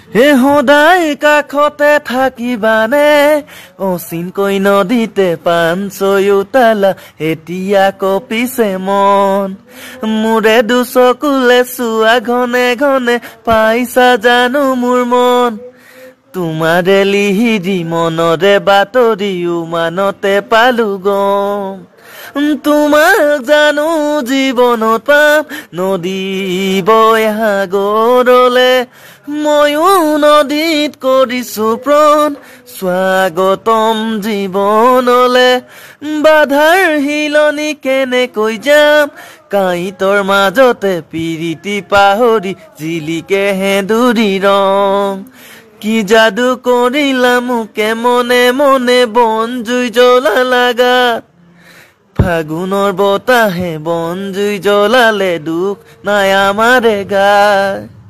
হে সদায় কাষতে থাকিবানে অচিনকৈ নদীতে পাণ চয়ুতালা এতিয়া কপিছে মন মোৰে দুচকুলে চোৱা ঘনে ঘনে পাইছা জানো মোৰ মন তোমাৰে লিহিৰি মনৰে বাতৰি উমানতে পালো গম তোমাক জানো জীৱনত পাম নদী বৈ সাগৰলে ময়ো নদীত কৰিছো প্रण স্বাগতম জীৱনলে বাধাৰ হিলনি কেনেকৈ যাম কাঁইটৰ মাজতে পিৰিতি পাহৰি জিলিকে হেঁদুৰি ৰং কি যাদু কৰিলা মোকে মনে মনে বন জুই জ্বলা লাগা ফাগুনৰ বতাহে বন জুই জ্বলালে দুখ নাই আমাৰে গায়